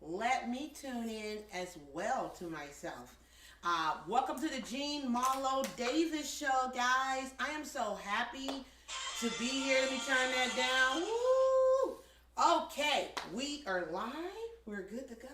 let me tune in as well to myself. Welcome to the Marlo Davis show, guys. I am so happy to be here. Let me turn that down. Woo! Okay, we are live. We're good to go.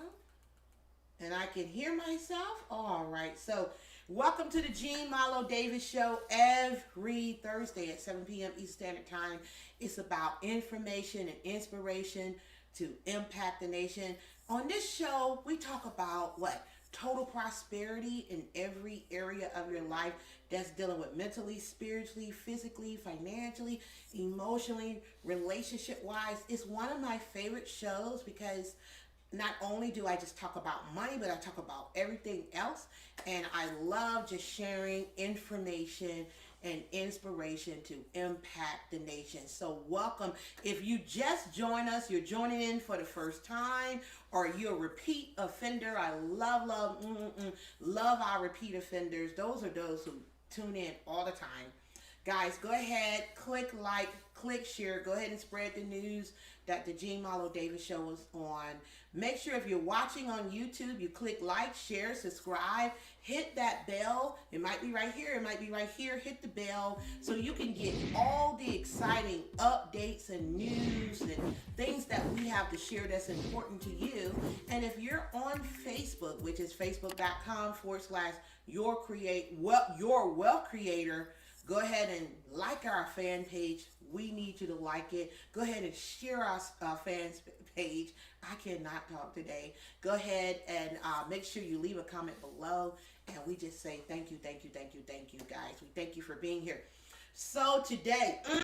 And I can hear myself. All right. So, welcome to the Marlo Davis show every Thursday at 7 p.m. Eastern Standard Time. It's about information and inspiration to impact the nation. On this show, we talk about what? Total prosperity in every area of your life that's dealing with mentally, spiritually, physically, financially, emotionally, relationship wise. It's one of my favorite shows because not only do I just talk about money, but I talk about everything else. And I love just sharing information and inspiration to impact the nation. So welcome. If you just join us, you're joining in for the first time, or you're a repeat offender. I love our repeat offenders. Those are those who tune in all the time. Guys, go ahead, click like, click share. Go ahead and spread the news that the Marlo Davis show is on. Make sure if you're watching on YouTube, you click like, share, subscribe, hit that bell. It might be right here. It might be right here. Hit the bell so you can get all the exciting updates and news and things that we have to share that's important to you. And if you're on Facebook, which is facebook.com/your wealth creator, go ahead and like our fan page. We need you to like it. Go ahead and share our fans page. I cannot talk today. Go ahead and make sure you leave a comment below. And we just say thank you, thank you, thank you, thank you, guys. We thank you for being here. So today, why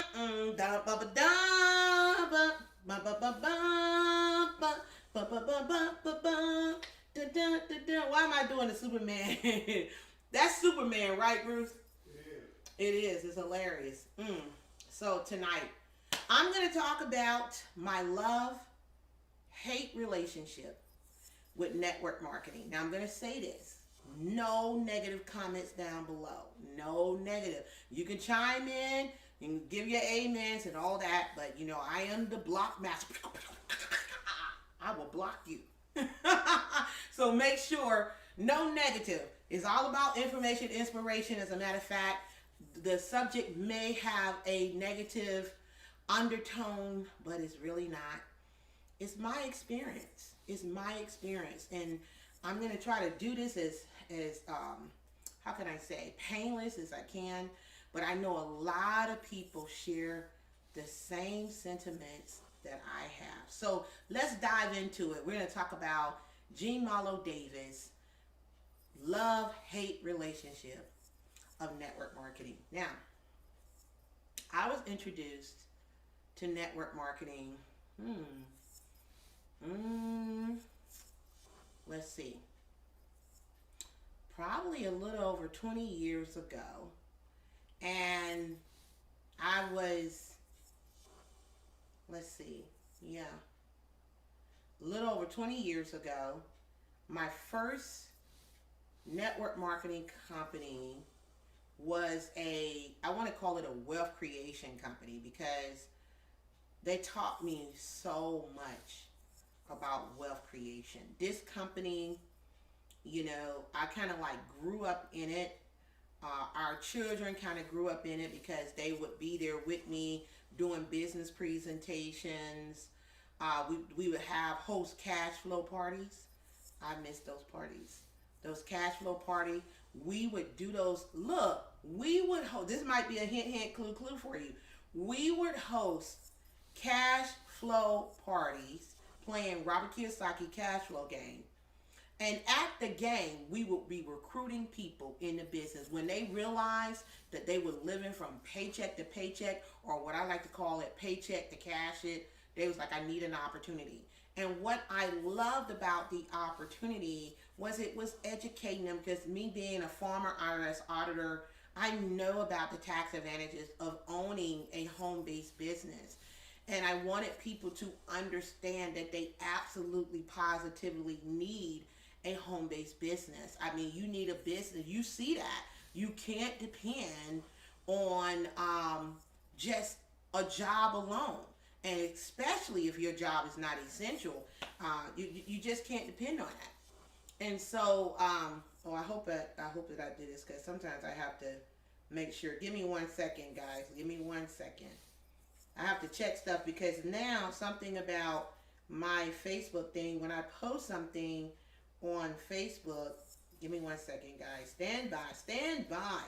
am I doing the Superman? That's Superman, right, Bruce? It is. It's hilarious. So tonight, I'm going to talk about my love-hate relationship with network marketing. Now, I'm going to say this. No negative comments down below. No negative. You can chime in. You can give your amens and all that. But, I am the block master. I will block you. So make sure no negative. It's all about information, inspiration. As a matter of fact, the subject may have a negative undertone, but it's really not. It's my experience. It's my experience. And I'm going to try to do this as how can I say, painless as I can. But I know a lot of people share the same sentiments that I have. So let's dive into it. We're going to talk about Marlo Davis, love-hate relationship of network marketing. Now, I was introduced to network marketing, let's see, probably a little over 20 years ago. And I was, a little over 20 years ago, my first network marketing company was I want to call it a wealth creation company, because they taught me so much about wealth creation. This company, I kind of like grew up in it. Our children kind of grew up in it because they would be there with me doing business presentations. We would host cash flow parties. I miss those parties. Those cash flow party. We would do those. Look, we would host. This might be a hint, clue for you. We would host cash flow parties playing Robert Kiyosaki cash flow game. And at the game, we would be recruiting people in the business. When they realized that they were living from paycheck to paycheck, or what I like to call it, paycheck to cash it, they was like, I need an opportunity. And what I loved about the opportunity was it was educating them, because me being a former IRS auditor, I know about the tax advantages of owning a home-based business. And I wanted people to understand that they absolutely positively need a home-based business. I mean, you need a business. You see that. You can't depend on just a job alone. And especially if your job is not essential, you just can't depend on that. And so, I hope that I did this, because sometimes I have to make sure. Give me 1 second, guys. Give me 1 second. I have to check stuff, because now something about my Facebook thing, when I post something on Facebook, give me 1 second, guys. Stand by, stand by.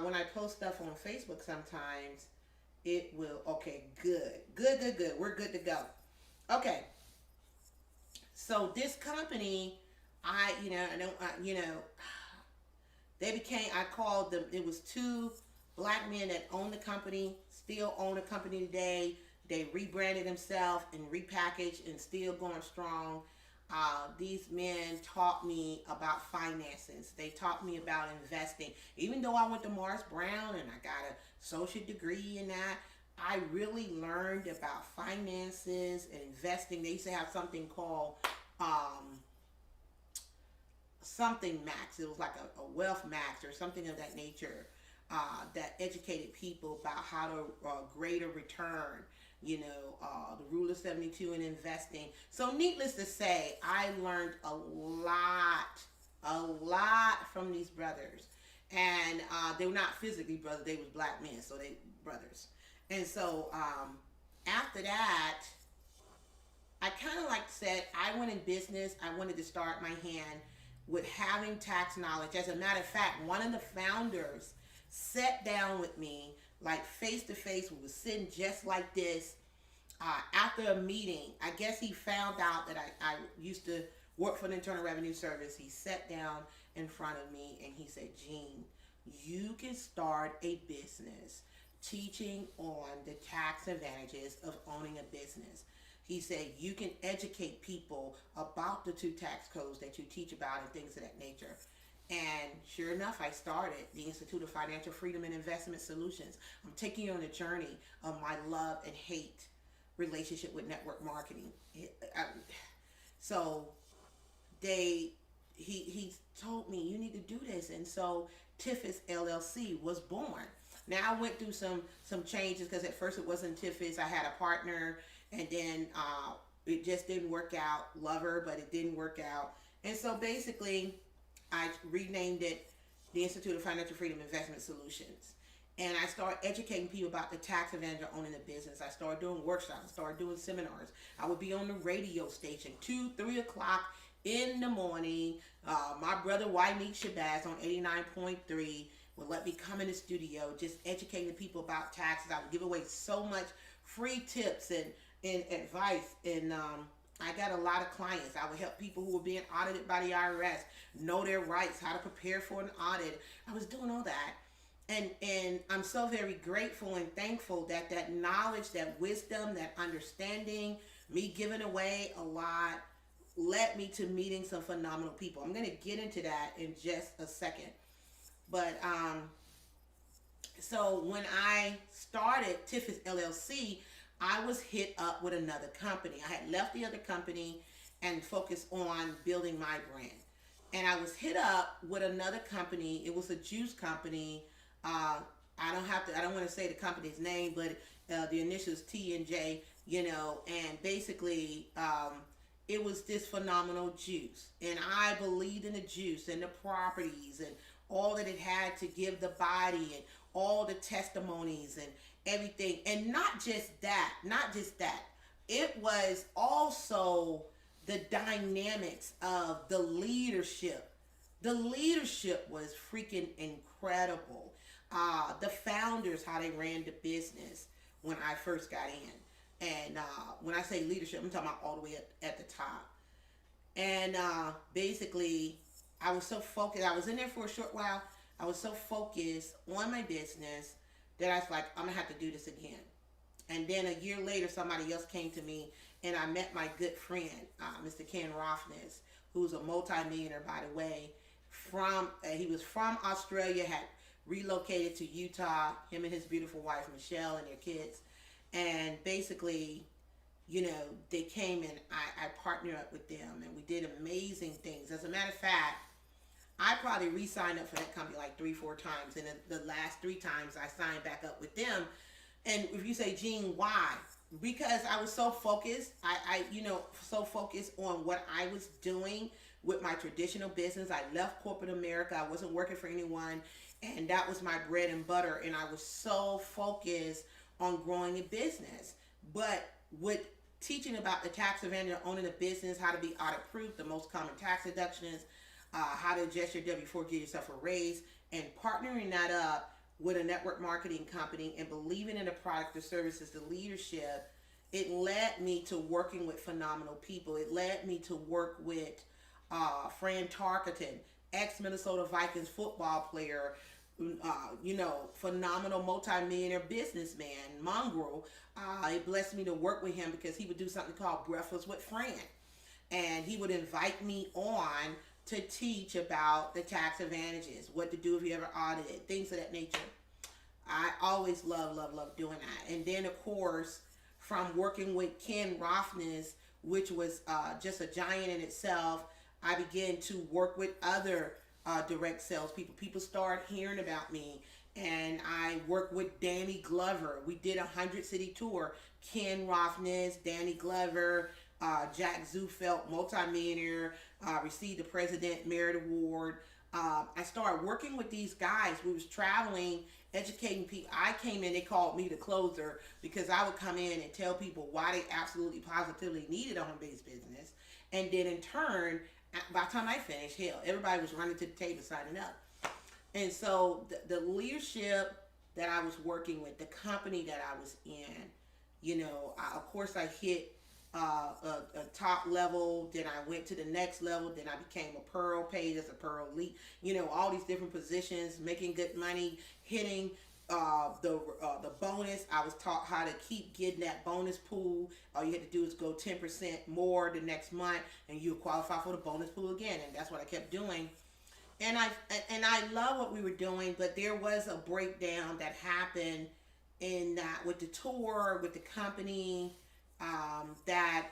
When I post stuff on Facebook, sometimes it will. Okay, good, good, good, good. We're good to go. Okay, so this company, I don't, they became. I called them. It was two black men that owned the company, still own the company today. They rebranded themselves and repackaged and still going strong. These men taught me about finances. They taught me about investing. Even though I went to Morris Brown and I got a associate degree in that, I really learned about finances and investing. They used to have something called something max. It was like a wealth max or something of that nature, that educated people about how to greater return, the rule of 72 in investing. So needless to say, I learned a lot from these brothers. And they were not physically brothers, they was black men, so they brothers. And so after that, I kind of like said, I went in business. I wanted to start my hand with having tax knowledge. As a matter of fact, one of the founders sat down with me, like face to face. We were sitting just like this. After a meeting, I guess he found out that I used to work for the Internal Revenue Service. He sat down in front of me and he said, Jean, you can start a business teaching on the tax advantages of owning a business. He said, you can educate people about the two tax codes that you teach about and things of that nature. And sure enough, I started the Institute of Financial Freedom and Investment Solutions. I'm taking you on a journey of my love and hate relationship with network marketing. So he told me, you need to do this. And so Tiffis LLC was born. Now I went through some changes, because at first it wasn't Tiffis. I had a partner, and then it just didn't work out. Love her, but it didn't work out. And so basically I renamed it the Institute of Financial Freedom Investment Solutions. And I started educating people about the tax advantage of owning a business. I started doing workshops. I started doing seminars. I would be on the radio station 2-3 o'clock in the morning. My brother Wyneek Shabazz on 89.3 would let me come in the studio, just educating people about taxes. I would give away so much free tips and advice. And I got a lot of clients. I would help people who were being audited by the IRS know their rights, how to prepare for an audit. I was doing all that. And I'm so very grateful and thankful that that knowledge, that wisdom, that understanding, me giving away a lot, led me to meeting some phenomenal people. I'm going to get into that in just a second. But so when I started Tiffis LLC, I was hit up with another company. I had left the other company and focused on building my brand. And I was hit up with another company. It was a juice company. I don't want to say the company's name, but the initials T and J, and basically it was this phenomenal juice. And I believed in the juice and the properties and all that it had to give the body and all the testimonies and everything. And not just that. It was also the dynamics of the leadership. The leadership was freaking incredible. The founders, how they ran the business when I first got in. And when I say leadership, I'm talking about all the way at the top. And basically, I was so focused. I was in there for a short while. I was so focused on my business that I was like, I'm going to have to do this again. And then a year later, somebody else came to me, and I met my good friend, Mr. Ken Roffness, who's a multimillionaire, by the way. He was from Australia, had relocated to Utah, him and his beautiful wife, Michelle, and their kids. And basically, they came and I partnered up with them, and we did amazing things. As a matter of fact, I probably re-signed up for that company like 3-4 times. And the last 3 times I signed back up with them. And if you say, Jean, why? because I was so focused. So focused on what I was doing with my traditional business. I left corporate America. I wasn't working for anyone, and that was my bread and butter. And I was so focused on growing a business. But with teaching about the tax advantage of owning a business, how to be audit proof, the most common tax deductions, how to adjust your W-4, give yourself a raise, and partnering that up with a network marketing company and believing in the product or services, the leadership, it led me to working with phenomenal people. It led me to work with Fran Tarkenton, ex-Minnesota Vikings football player, phenomenal multi-millionaire businessman, mongrel. It blessed me to work with him because he would do something called Breakfast with Fran. And he would invite me on to teach about the tax advantages, what to do if you ever audited, things of that nature. I always love doing that. And then, of course, from working with Ken Rothnes, which was just a giant in itself, I began to work with other direct sales people. People started hearing about me, and I worked with Danny Glover. We did a 100-city tour. Ken Rothnes, Danny Glover, Jack Zufelt, multimillionaire, received the President Merit Award. I started working with these guys. We was traveling, educating people. I came in, they called me the closer because I would come in and tell people why they absolutely positively needed a home-based business. And then in turn, by the time I finished, hell, everybody was running to the table signing up. And so the leadership that I was working with, the company that I was in, of course I hit a top level, then I went to the next level, then I became a pearl, paid as a pearl elite, all these different positions, making good money, hitting the bonus. I was taught how to keep getting that bonus pool. All you had to do is go 10% more the next month, and you qualify for the bonus pool again. And that's what I kept doing. And I love what we were doing, but there was a breakdown that happened in that with the tour, with the company. That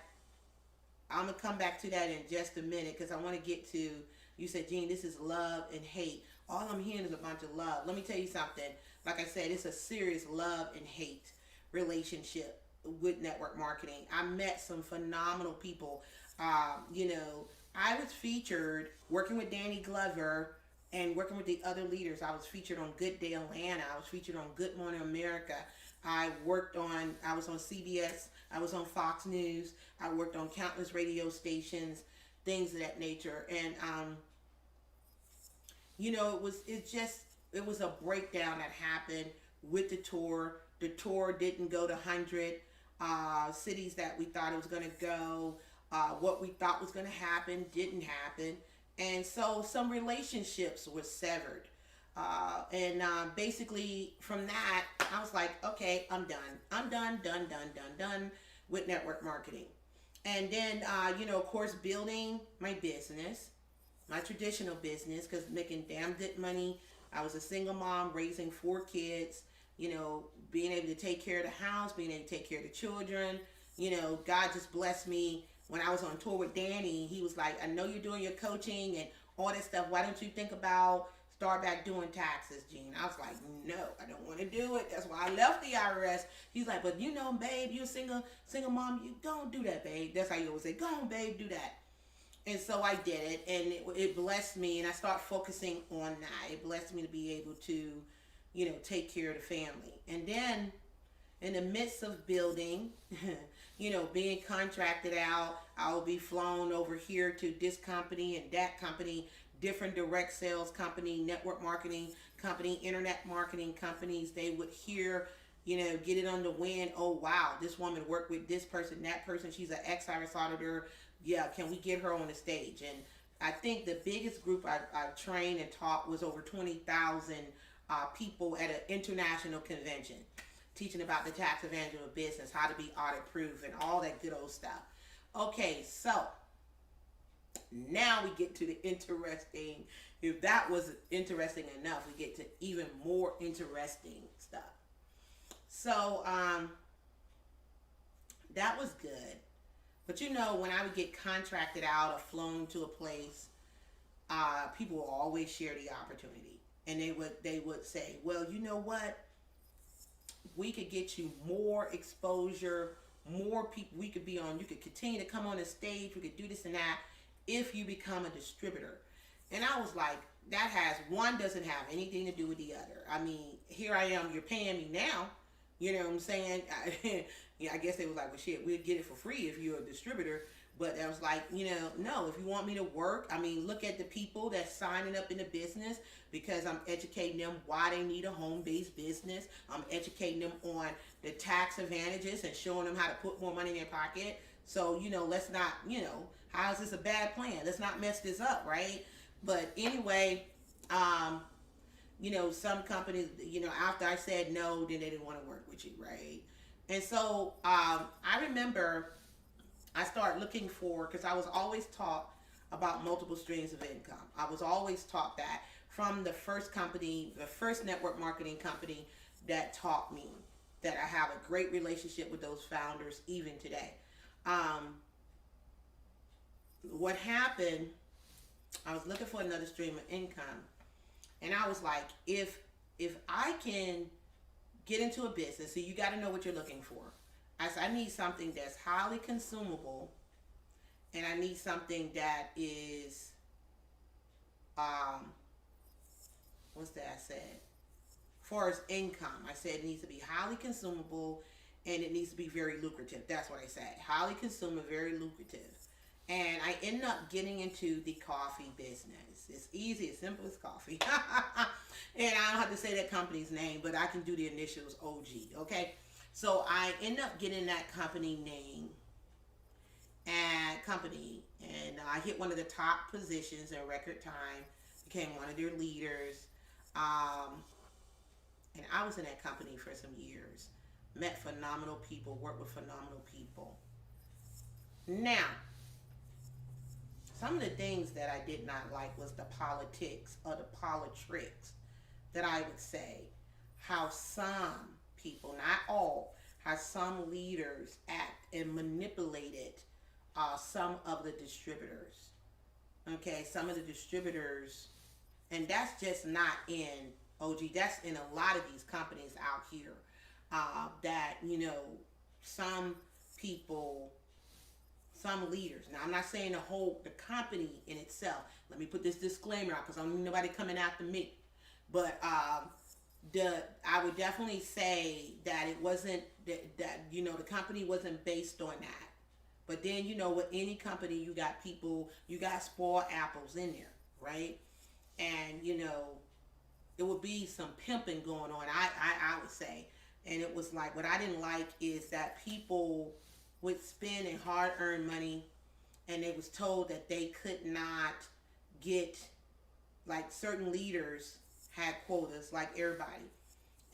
I'm gonna come back to that in just a minute because I want to get to. You said, Gene, this is love and hate. All I'm hearing is a bunch of love. Let me tell you something. Like I said, it's a serious love and hate relationship with network marketing. I met some phenomenal people. I was featured working with Danny Glover and working with the other leaders. I was featured on Good Day Atlanta. I was featured on Good Morning America. I was on CBS. I was on Fox News. I worked on countless radio stations, things of that nature. And, it was a breakdown that happened with the tour. The tour didn't go to 100 cities that we thought it was going to go. What we thought was going to happen didn't happen. And so some relationships were severed. Basically from that, I was like, okay, I'm done. I'm done with network marketing. And then, of course, building my business, my traditional business, because making damn good money. I was a single mom raising 4 kids, being able to take care of the house, being able to take care of the children. God just blessed me. When I was on tour with Danny, he was like, I know you're doing your coaching and all that stuff. Why don't you think about start back doing taxes, Gene? I was like, no, I don't want to do it. That's why I left the IRS. He's like, but babe, you're a single mom. You don't do that, babe. That's how you always say, go on, babe, do that. And so I did it, and it blessed me, and I started focusing on that. It blessed me to be able to, take care of the family. And then in the midst of building, being contracted out, I will be flown over here to this company and that company, different direct sales company, network marketing company, internet marketing companies. They would hear, get it on the wind. Oh, wow, this woman worked with this person, that person. She's an ex-IRS auditor. Yeah, can we get her on the stage? And I think the biggest group I trained and taught was over 20,000 people at an international convention, teaching about the tax advantage of a business, how to be audit proof, and all that good old stuff. Okay, so now we get to the interesting. If that was interesting enough, we get to even more interesting stuff. So that was good. But when I would get contracted out or flown to a place, people will always share the opportunity. And they would say, well, you know what? We could get you more exposure, more people we could be on. You could continue to come on the stage. We could do this and that if you become a distributor. And I was like, that has one doesn't have anything to do with the other. I mean, here I am. You're paying me now. You know what I'm saying? Yeah, I guess they was like, well, shit, we'll get it for free if you're a distributor. But I was like, no, if you want me to work, I mean, look at the people that's signing up in the business, because I'm educating them why they need a home-based business. I'm educating them on the tax advantages and showing them how to put more money in their pocket. So, let's not, how is this a bad plan? Let's not mess this up, right? But anyway, some companies, after I said no, then they didn't want to work with you, right? And so I remember I started looking for, because I was always taught about multiple streams of income. I was always taught that from the first company, the first network marketing company that taught me that. I have a great relationship with those founders even today. What happened, I was looking for another stream of income, and I was like, if I can get into a business, so you got to know what you're looking for. I said, I need something that's highly consumable, and I need something that is, what's that I said? As far as income, I said it needs to be highly consumable, and it needs to be very lucrative. That's what I said. Highly consumable, very lucrative. And I ended up getting into the coffee business. It's easy, as simple as coffee. And I don't have to say that company's name, but I can do the initials OG, okay? So I ended up getting that company name and I hit one of the top positions in record time, became one of their leaders. And I was in that company for some years. Met phenomenal people, worked with phenomenal people. Now, some of the things that I did not like was the politics or the politricks that I would say. How some people, not all, how some leaders act and manipulated some of the distributors. Okay, some of the distributors, and that's just not in OG, that's in a lot of these companies out here. That, some people, some leaders. Now, I'm not saying the company in itself. Let me put this disclaimer out, because I don't need nobody coming after me. But I would definitely say that it wasn't that the company wasn't based on that. But then, with any company, you got people, you got spoiled apples in there, right? And it would be some pimping going on. I would say, and it was like, what I didn't like is that people would spend in hard-earned money, and they was told that they could not get, like, certain leaders had quotas like everybody,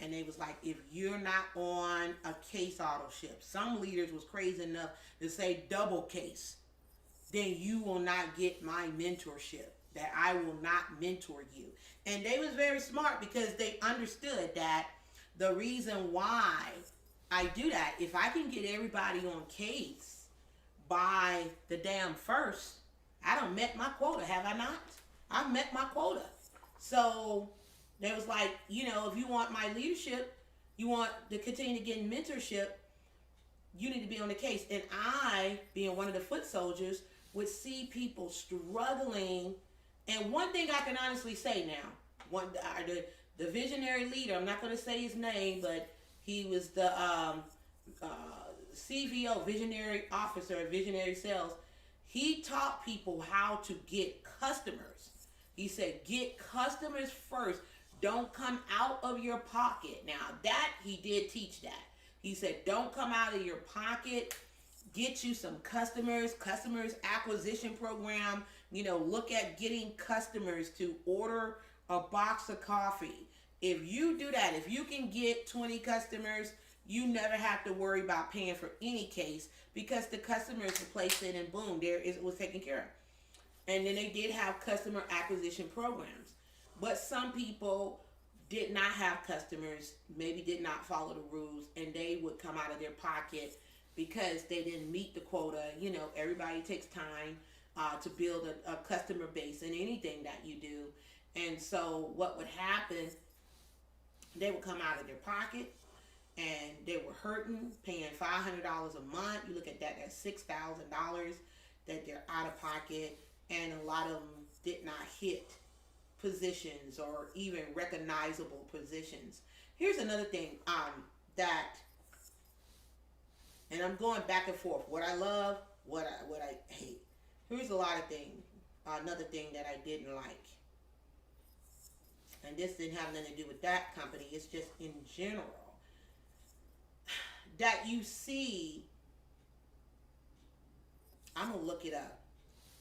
and they was like, if you're not on a case auto ship, some leaders was crazy enough to say double case, then you will not get my mentorship, that I will not mentor you. And they was very smart, because they understood that the reason why I do that, if I can get everybody on case by the damn first, I done met my quota, have I not? I've met my quota. So they was like, if you want my leadership, you want to continue to get mentorship, you need to be on the case. And I, being one of the foot soldiers, would see people struggling. And one thing I can honestly say now, the visionary leader, I'm not going to say his name, but he was the CVO, visionary officer of visionary sales. He taught people how to get customers. He said, get customers first. Don't come out of your pocket. Now, that, he did teach that. He said, don't come out of your pocket. Get you some customers acquisition program. Look at getting customers to order a box of coffee. If you do that, if you can get 20 customers, you never have to worry about paying for any case, because the customers will place it and boom, it was taken care of. And then they did have customer acquisition programs. But some people did not have customers, maybe did not follow the rules, and they would come out of their pocket because they didn't meet the quota. Everybody takes time to build a customer base in anything that you do. And so what would happen, they would come out of their pocket, and they were hurting, paying $500 a month. You look at that, that's $6,000 that they're out of pocket, and a lot of them did not hit positions or even recognizable positions. Here's another thing that, and I'm going back and forth, what I love, what I hate. Here's a lot of things. Another thing that I didn't like, and this didn't have nothing to do with that company, it's just in general, that you see, I'm going to look it up.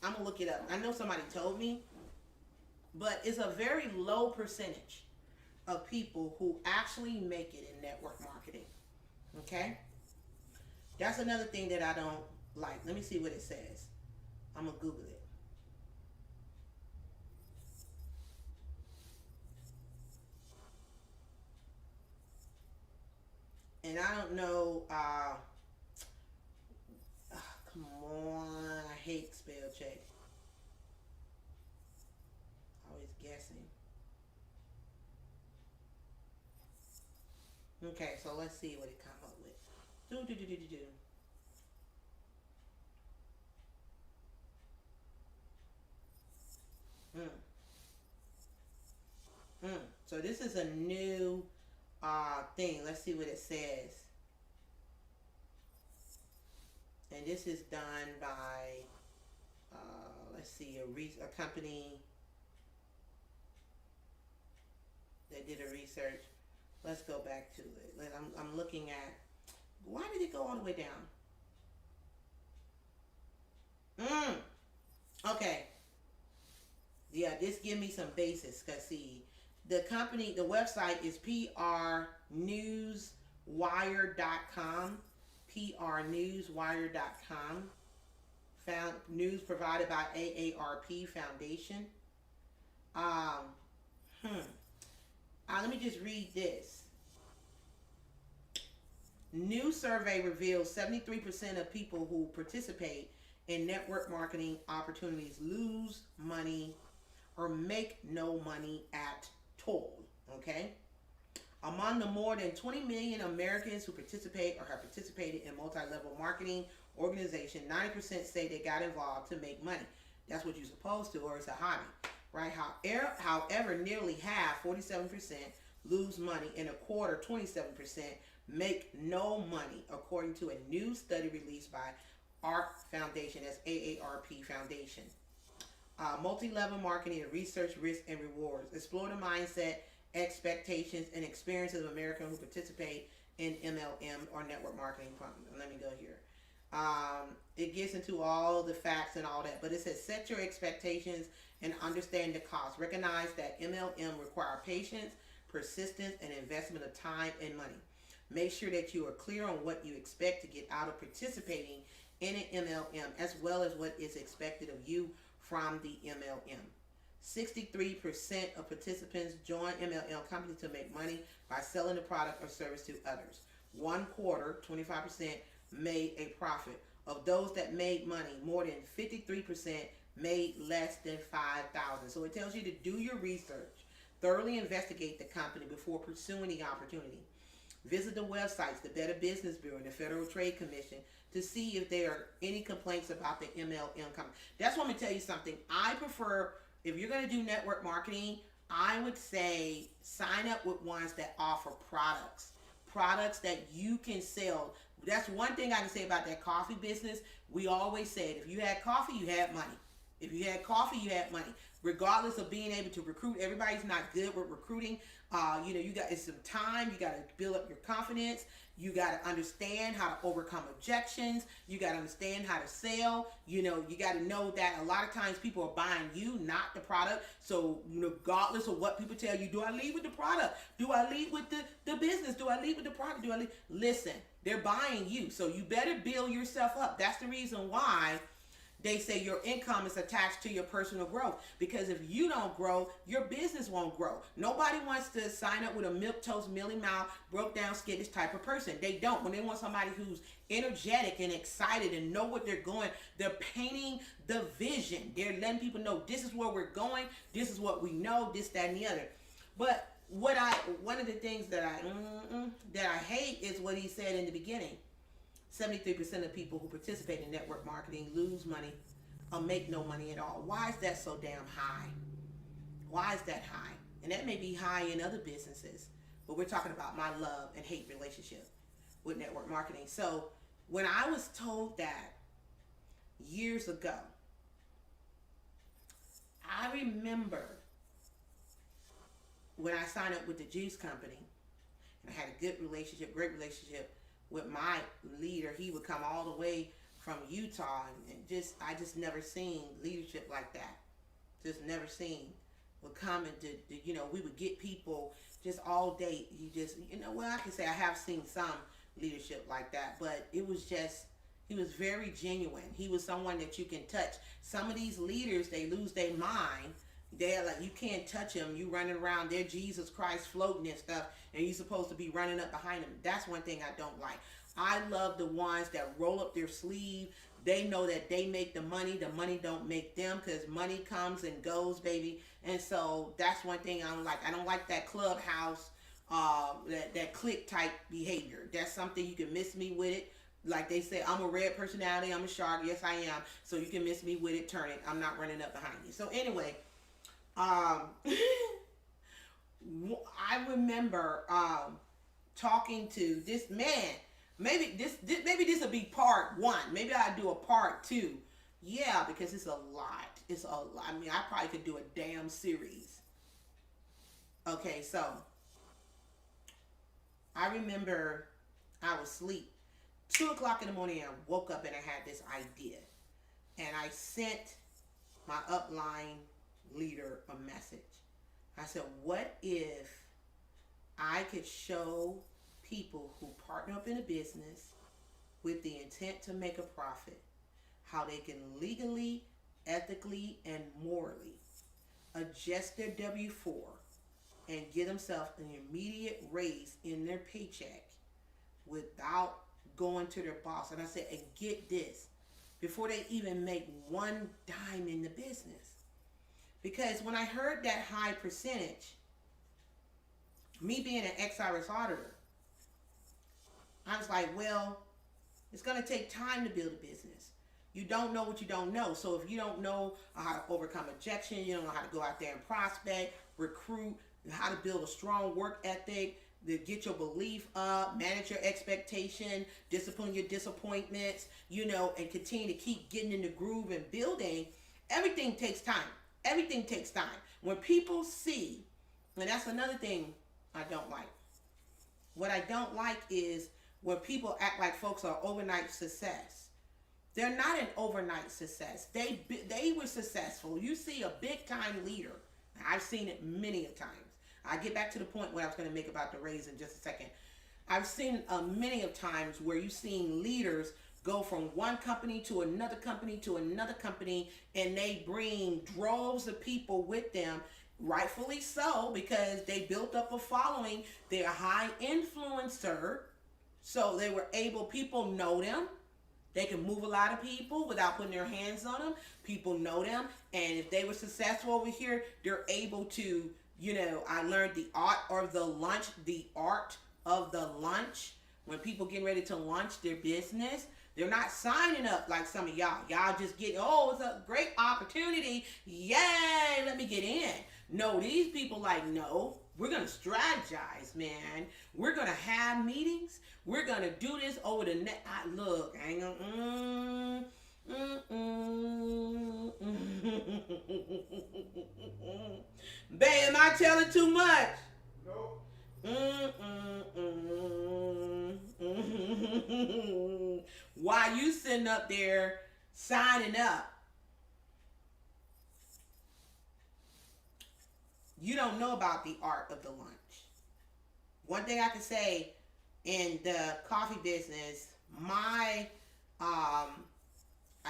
I know somebody told me, but it's a very low percentage of people who actually make it in network marketing. Okay? That's another thing that I don't like. Let me see what it says. I'm going to Google it. And I don't know, come on, I hate spell check. Always guessing. Okay, so let's see what it come up with. So this is a new thing. Let's see what it says. And this is done by, let's see, a company that did a research. Let's go back to it. I'm looking at, why did it go all the way down? Okay. Yeah, this give me some basis. Cause see, the website is prnewswire.com. prnewswire.com. Found news provided by AARP Foundation. Let me just read this. New survey reveals 73% of people who participate in network marketing opportunities lose money or make no money at all. Okay? Among the more than 20 million Americans who participate or have participated in multi-level marketing organization, 90% say they got involved to make money. That's what you're supposed to, or it's a hobby, right? However, nearly half, 47%, lose money, and a quarter, 27%, make no money, according to a new study released by ARC Foundation, that's AARP Foundation. Multi-level marketing and research, risk, and rewards. Explore the mindset, expectations, and experiences of Americans who participate in MLM or network marketing. Let me go here. It gets into all the facts and all that, but it says set your expectations and understand the cost. Recognize that MLM require patience, persistence, and investment of time and money. Make sure that you are clear on what you expect to get out of participating in an MLM, as well as what is expected of you from the MLM. 63% of participants join MLM companies to make money by selling the product or service to others. One quarter, 25%, made a profit. Of those that made money, more than 53% made less than $5,000. So it tells you to do your research, thoroughly investigate the company before pursuing the opportunity. Visit the websites, the Better Business Bureau, and the Federal Trade Commission to see if there are any complaints about the MLM company. That's why I'm going to tell you something. I prefer, if you're going to do network marketing, I would say sign up with ones that offer products that you can sell. That's one thing I can say about that coffee business. We always said, if you had coffee, you had money. If you had coffee, you had money. Regardless of being able to recruit, everybody's not good with recruiting. You got it's some time. You got to build up your confidence. You got to understand how to overcome objections. You got to understand how to sell. You got to know that a lot of times people are buying you, not the product. So regardless of what people tell you, do I lead with the product? Do I lead with the business? Do I lead with the product? Listen, they're buying you. So you better build yourself up. That's the reason why they say your income is attached to your personal growth, because if you don't grow, your business won't grow. Nobody wants to sign up with a milquetoast, mealy mouth, broke down, skittish type of person. They don't. When they want somebody who's energetic and excited and know what they're going, they're painting the vision. They're letting people know this is where we're going. This is what we know, this, that, and the other. But one of the things that I hate is what he said in the beginning. 73% of people who participate in network marketing lose money or make no money at all. Why is that so damn high? Why is that high? And that may be high in other businesses, but we're talking about my love and hate relationship with network marketing. So when I was told that years ago, I remember when I signed up with the juice company, and I had a good relationship, great relationship with my leader. He would come all the way from Utah, and I just never seen leadership like that. Just never seen. Would come and we would get people just all day. Well, I can say I have seen some leadership like that, but he was very genuine. He was someone that you can touch. Some of these leaders, they lose their mind. They're like, you can't touch them. You running around, they're Jesus Christ floating and stuff, and you're supposed to be running up behind them. That's one thing I don't like. I love the ones that roll up their sleeve. They know that they make the money don't make them, because money comes and goes, baby. And so that's one thing I don't like. I don't like that clubhouse, that clique type behavior. That's something you can miss me with it. Like they say, I'm a red personality, I'm a shark. Yes, I am. So you can miss me with it, turn it. I'm not running up behind you. So anyway, I remember talking to this man. Maybe this will be part 1. Maybe I'll do a part 2. Yeah, because it's a lot. It's a lot. I mean, I probably could do a damn series. Okay, so I remember I was asleep. 2 o'clock in the morning, I woke up and I had this idea. And I sent my upline leader a message. I said, what if I could show people who partner up in a business with the intent to make a profit how they can legally, ethically, and morally adjust their W-4 and get themselves an immediate raise in their paycheck without going to their boss. And I said, and get this, before they even make one dime in the business. Because when I heard that high percentage, me being an ex-IRS auditor, I was like, well, it's going to take time to build a business. You don't know what you don't know. So if you don't know how to overcome objection, you don't know how to go out there and prospect, recruit, how to build a strong work ethic, to get your belief up, manage your expectation, discipline your disappointments, and continue to keep getting in the groove and building, everything takes time. Everything takes time. When people see, and that's another thing I don't like. What I don't like is when people act like folks are overnight success. They're not an overnight success. They were successful. You see a big time leader. I've seen it many a times. I get back to the point where I was going to make about the raise in just a second. I've seen many of times where you've seen leaders go from one company to another company to another company, and they bring droves of people with them, rightfully so, because they built up a following. They're a high influencer, so they were able, people know them. They can move a lot of people without putting their hands on them. People know them, and if they were successful over here, they're able to, I learned the art of the lunch, when people getting ready to launch their business. They're not signing up like some of y'all. Y'all just get, it's a great opportunity. Yay, let me get in. No, these people like, no, we're going to strategize, man. We're going to have meetings. We're going to do this over the net. Look, I ain't going Babe, am I telling too much? Nope. While you sitting up there signing up, you don't know about the art of the lunch. One thing I can say, in the coffee business, my I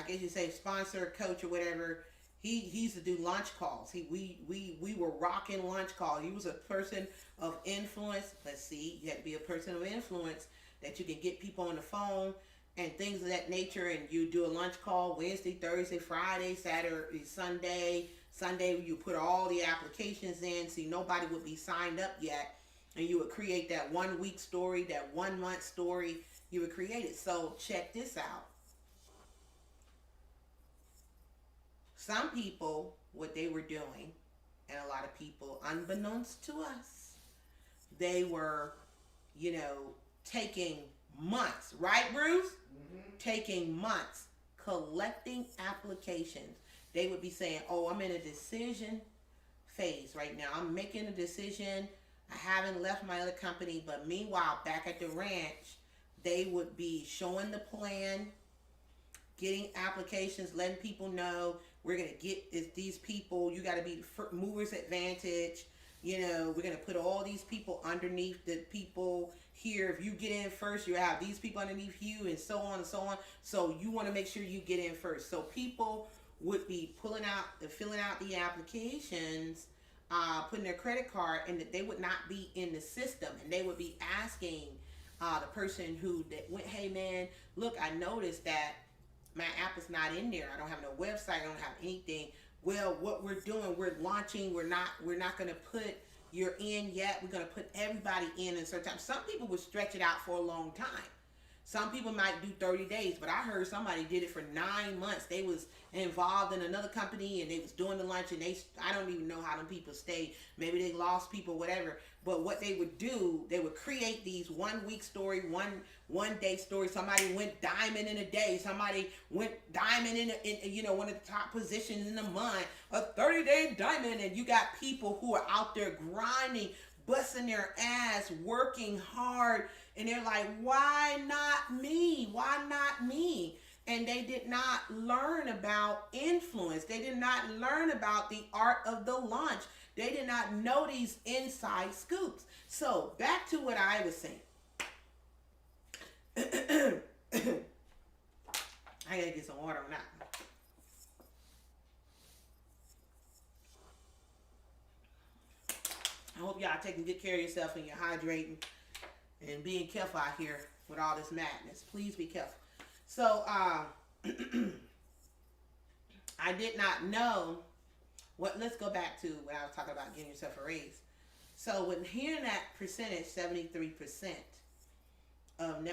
guess you say sponsor, coach, or whatever, he used to do lunch calls. We were rocking lunch calls. He was a person of influence. Let's see, you had to be a person of influence that you can get people on the phone and things of that nature. And you do a lunch call Wednesday, Thursday, Friday, Saturday, Sunday, Sunday, you put all the applications in. See, nobody would be signed up yet. And you would create that 1 week story, that 1 month story. You would create it. So check this out. Some people, what they were doing, and a lot of people, unbeknownst to us, they were, taking months, right, Bruce? Mm-hmm. Taking months, collecting applications. They would be saying, oh, I'm in a decision phase right now. I'm making a decision. I haven't left my other company, but meanwhile, back at the ranch, they would be showing the plan, getting applications, letting people know we're going to get these people. You got to be movers advantage. We're going to put all these people underneath the people here. If you get in first, you have these people underneath you, and so on and so on. So you want to make sure you get in first. So people would be filling out the applications, putting their credit card, and that they would not be in the system. And they would be asking the person that went, hey man, look, I noticed that my app is not in there. I don't have no website. I don't have anything. Well, what we're doing, we're launching. We're not going to put you're in yet. We're going to put everybody in a certain time. Some people would stretch it out for a long time. Some people might do 30 days, but I heard somebody did it for 9 months. They was involved in another company and they was doing the lunch, and I don't even know how them people stayed. Maybe they lost people, whatever. But what they would do, they would create these 1 week story, one day story. Somebody went diamond in a day. Somebody went diamond in one of the top positions in the month, a 30-day diamond. And you got people who are out there grinding, busting their ass, working hard. And they're like, why not me? Why not me? And they did not learn about influence. They did not learn about the art of the launch. They did not know these inside scoops. So back to what I was saying. I gotta get some water on that. I hope y'all taking good care of yourself and you're hydrating and being careful out here with all this madness. Please be careful. So, I did not know let's go back to when I was talking about giving yourself a raise. So when hearing that percentage, 73% of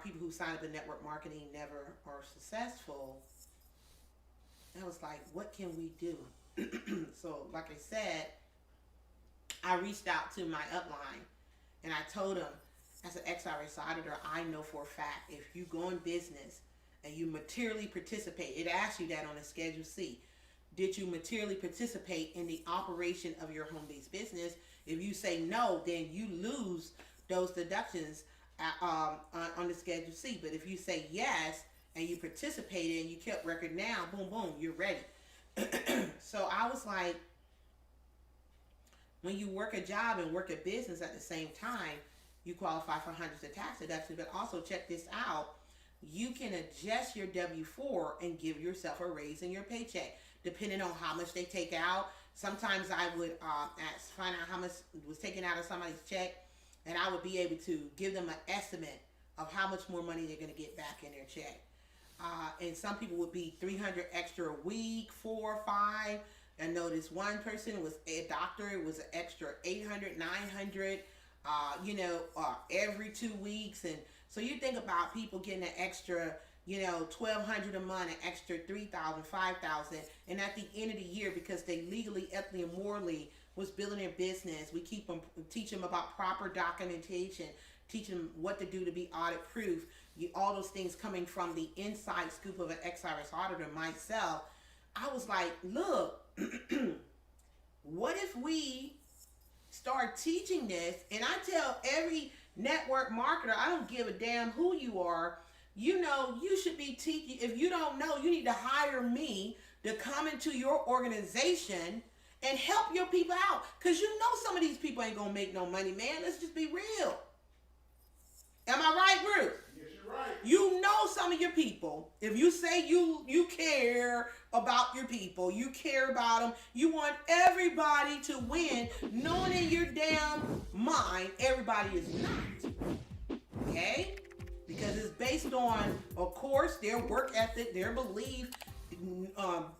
people who sign up in network marketing never are successful, I was like, what can we do? So like I said, I reached out to my upline and I told them, as an XRS auditor, I know for a fact if you go in business and you materially participate, it asks you that on a Schedule C. Did you materially participate in the operation of your home-based business? If you say no, then you lose those deductions on the Schedule C. But if you say yes and you participated and you kept record now, boom, boom, you're ready. So I was like, when you work a job and work a business at the same time, you qualify for hundreds of tax deductions. But also check this out. You can adjust your W-4 and give yourself a raise in your paycheck, depending on how much they take out. Sometimes I would find out how much was taken out of somebody's check, and I would be able to give them an estimate of how much more money they're going to get back in their check. And some people would be $300 extra a week, 4 or 5. I know this one person was a doctor. It was an extra $800, $900, every 2 weeks. And so you think about people getting an extra, $1,200 a month, an extra $3,000, $5,000, and at the end of the year, because they legally, ethically, and morally was building their business, we teach them about proper documentation, teach them what to do to be audit proof. All those things coming from the inside scoop of an XRS auditor myself. I was like, look, what if we start teaching this? And I tell every network marketer, I don't give a damn who you are, you should be teaching. If you don't know, you need to hire me to come into your organization and help your people out. Because some of these people ain't going to make no money, man. Let's just be real. Am I right, Bruce? Yes, you're right. Some of your people, if you say you care about your people, you care about them, you want everybody to win, knowing in your damn mind, everybody is not. Okay? Because it's based on, of course, their work ethic, their belief,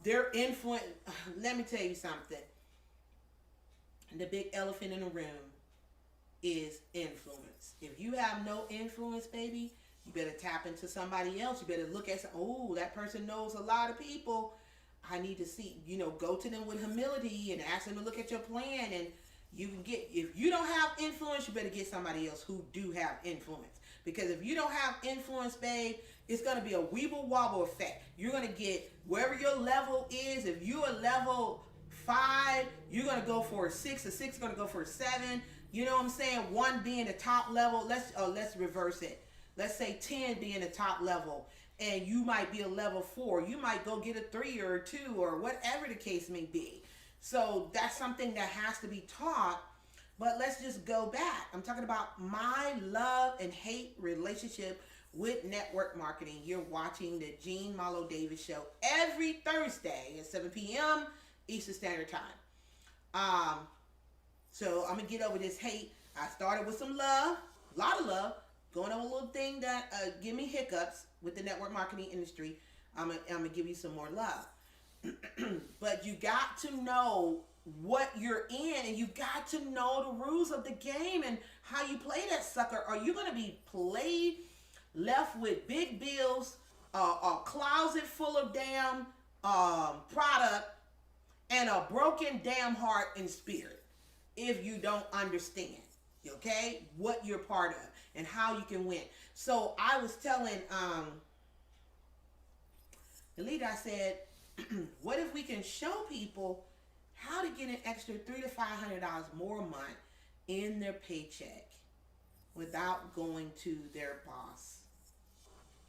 Their influence. Let me tell you something. The big elephant in the room is influence. If you have no influence, baby, you better tap into somebody else. You better look at, oh, that person knows a lot of people. I need to see, go to them with humility and ask them to look at your plan. And you can get, if you don't have influence, you better get somebody else who do have influence. Because if you don't have influence, babe, it's going to be a weeble wobble effect. You're going to get wherever your level is. If you're a level 5, you're going to go for a 6. A 6 is going to go for a 7. You know what I'm saying? 1 being the top level. Let's reverse it. Let's say 10 being the top level. And you might be a level 4. You might go get a 3 or a 2 or whatever the case may be. So that's something that has to be taught. But let's just go back. I'm talking about my love and hate relationship with network marketing. You're watching the Marlo Davis show every Thursday at 7 p.m. Eastern Standard Time. So I'm going to get over this hate. I started with some love, a lot of love, going over a little thing that give me hiccups with the network marketing industry. I'm going to give you some more love. But you got to know what you're in, and you got to know the rules of the game and how you play that sucker. Are you going to be played, left with big bills, a closet full of damn product, and a broken damn heart and spirit if you don't understand, okay, what you're part of and how you can win? So I was telling the leader, I said, what if we can show people how to get an extra $300 to $500 more a month in their paycheck without going to their boss?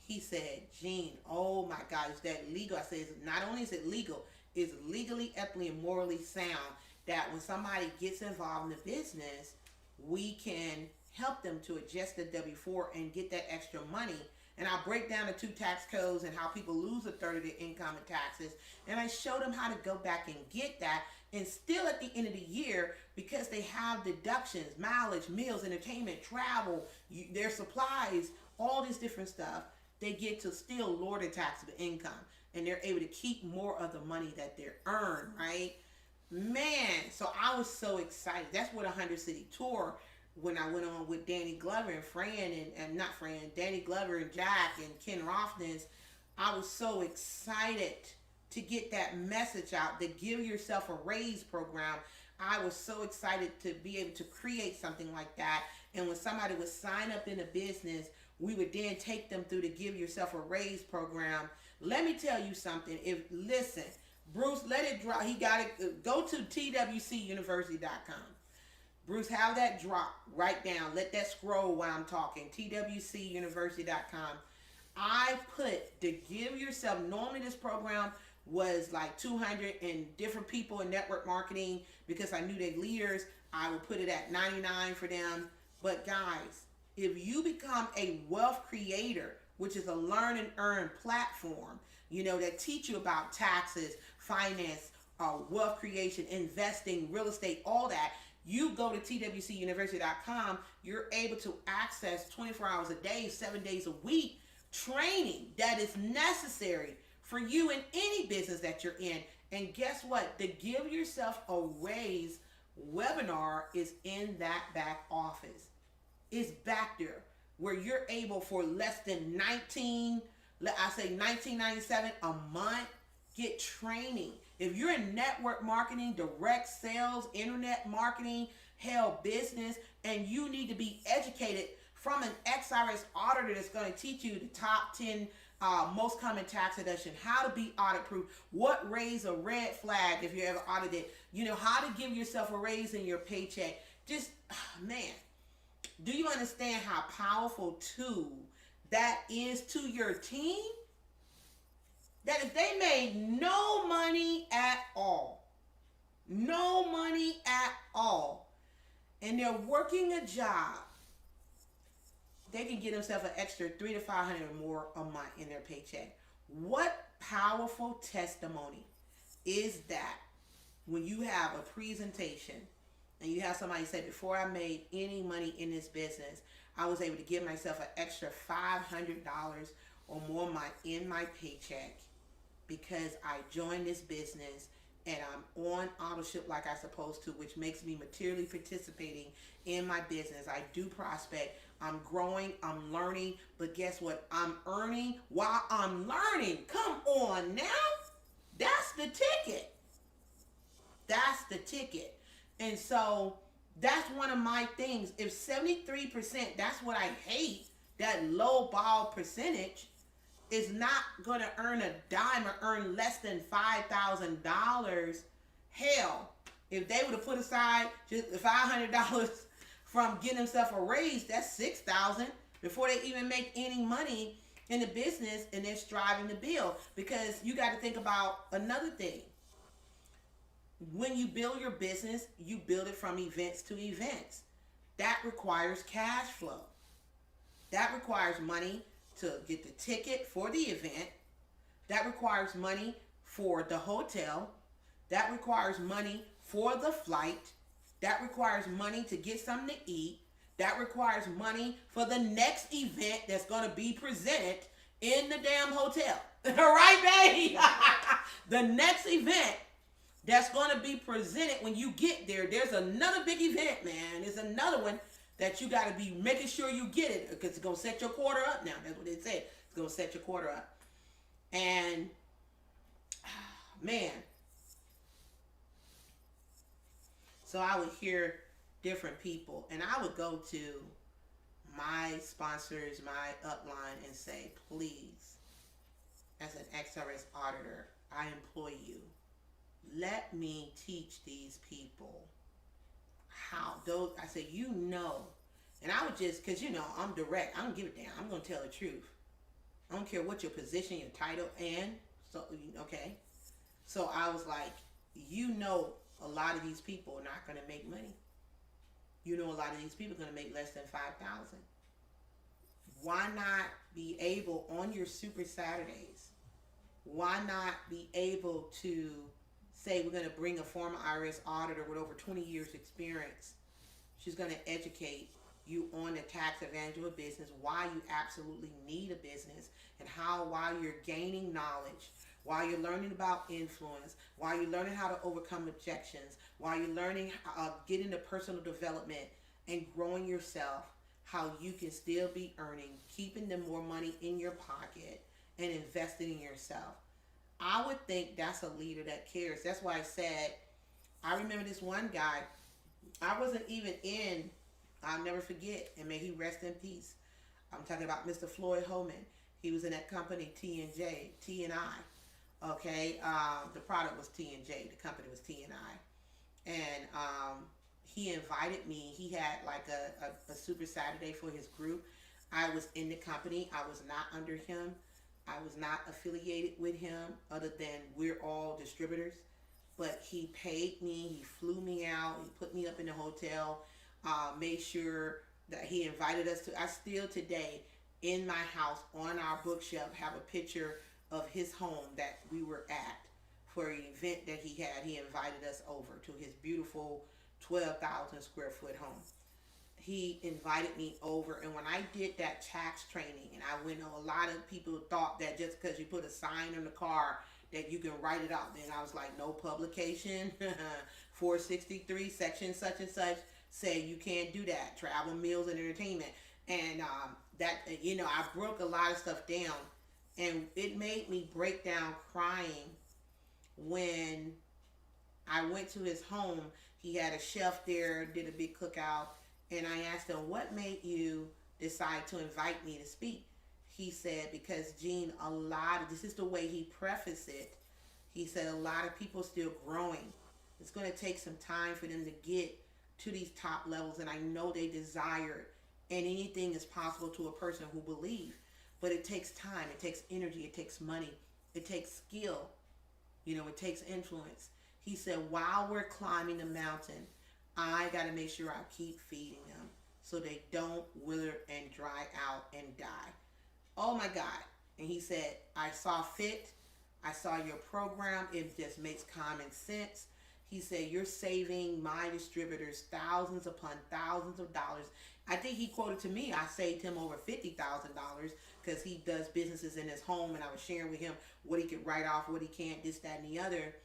He said, Gene, oh my God, is that legal? I said, not only is it legal, it's legally, ethically, and morally sound that when somebody gets involved in the business, we can help them to adjust the W-4 and get that extra money. And I break down the 2 tax codes and how people lose a third of their income in taxes. And I show them how to go back and get that. And still at the end of the year, because they have deductions, mileage, meals, entertainment, travel, their supplies, all this different stuff, they get to still lower the taxable income. And they're able to keep more of the money that they earn, right? Man, so I was so excited. That's what 100 City Tour, when I went on with Danny Glover and Fran, and not Fran, Danny Glover and Jack and Ken Rothman's, I was so excited to get that message out, the Give Yourself a Raise program. I was so excited to be able to create something like that. And when somebody would sign up in a business, we would then take them through the Give Yourself a Raise program. Let me tell you something. Listen, Bruce, let it drop. He got it. Go to twcuniversity.com. Bruce, have that drop right down. Let that scroll while I'm talking. twcuniversity.com. I put the Give Yourself. Normally this program was like 200 and different people in network marketing, because I knew their leaders. I would put it at 99 for them. But guys, if you become a wealth creator, which is a learn and earn platform, that teach you about taxes, finance, wealth creation, investing, real estate, all that, you go to twcuniversity.com, you're able to access 24 hours a day, 7 days a week, training that is necessary for you in any business that you're in. And guess what? The Give Yourself a Raise webinar is in that back office. It's back there where you're able for less than $19.97 a month, get training. If you're in network marketing, direct sales, internet marketing, business, and you need to be educated from an XRS auditor that's going to teach you the top 10 most common tax deduction, how to be audit proof, what raise a red flag if you're ever audited, how to give yourself a raise in your paycheck. Just, man, do you understand how powerful tool that is to your team? That if they made no money at all, and they're working a job, they can get themselves an extra $300 to $500 more a month in their paycheck. What powerful testimony is that when you have a presentation and you have somebody say, before I made any money in this business, I was able to give myself an extra $500 or more a month in my paycheck because I joined this business and I'm on authorship like I'm supposed to, which makes me materially participating in my business. I do prospect. I'm growing. I'm learning. But guess what? I'm earning while I'm learning. Come on now. That's the ticket. That's the ticket. And so that's one of my things. If 73%, that's what I hate, that low ball percentage, is not going to earn a dime or earn less than $5,000. Hell, if they would have put aside just $500 from getting themselves a raise, that's $6,000 before they even make any money in the business, and they're striving to build. Because you got to think about another thing. When you build your business, you build it from events to events. That requires cash flow. That requires money to get the ticket for the event. That requires money for the hotel. That requires money for the flight. That requires money to get something to eat. That requires money for the next event that's going to be presented in the damn hotel. All right, babe? The next event that's going to be presented when you get there. There's another big event, man. There's another one that you got to be making sure you get it, because it's going to set your quarter up now. That's what it said. It's going to set your quarter up. And, man. So I would hear different people, and I would go to my sponsors, my upline, and say, please, as an XRS auditor, I implore you, let me teach these people how. Those, I say, you know, and I would just, because, you know, I'm direct. I don't give a damn. I'm going to tell the truth. I don't care what your position, your title, and, so, okay. So I was like, you know, a lot of these people are not going to make money. You know, a lot of these people are going to make less than $5,000. Why not be able, on your Super Saturdays, why not be able to say, we're going to bring a former IRS auditor with over 20 years experience. She's going to educate you on the tax advantage of a business, why you absolutely need a business, and how, while you're gaining knowledge, while you're learning about influence, while you're learning how to overcome objections, while you're learning getting into personal development and growing yourself, how you can still be earning, keeping the more money in your pocket, and investing in yourself. I would think that's a leader that cares. That's why I said, I remember this one guy, I wasn't even in, I'll never forget, and may he rest in peace. I'm talking about Mr. Floyd Holman. He was in that company, T&I. Okay, the product was T&J, the company was T&I. And he invited me. He had like a Super Saturday for his group. I was in the company. I was not under him. I was not affiliated with him, other than we're all distributors. But he paid me. He flew me out. He put me up in the hotel. Made sure that he invited us to. I still today, in my house, on our bookshelf, have a picture of his home that we were at for an event that he had. He invited us over to his beautiful 12,000 square foot home. He invited me over, and when I did that tax training, and I went, a lot of people thought that just because you put a sign on the car that you can write it out. And I was like, no publication, 463 section such and such say you can't do that. Travel, meals, and entertainment. And that, you know, I broke a lot of stuff down, and it made me break down crying when I went to his home. He had a chef there, did a big cookout. And I asked him, what made you decide to invite me to speak? He said, because Gene, this is the way he prefaced it. He said, a lot of people still growing. It's going to take some time for them to get to these top levels. And I know they desire it. And anything is possible to a person who believes. But it takes time. It takes energy. It takes money. It takes skill. You know, it takes influence. He said, while we're climbing the mountain, I got to make sure I keep feeding them so they don't wither and dry out and die. Oh my God. And he said, I saw fit. I saw your program. It just makes common sense. He said, you're saving my distributors thousands upon thousands of dollars. I think he quoted to me, I saved him over $50,000 because he does businesses in his home, and I was sharing with him what he could write off, what he can't, this, that, and the other.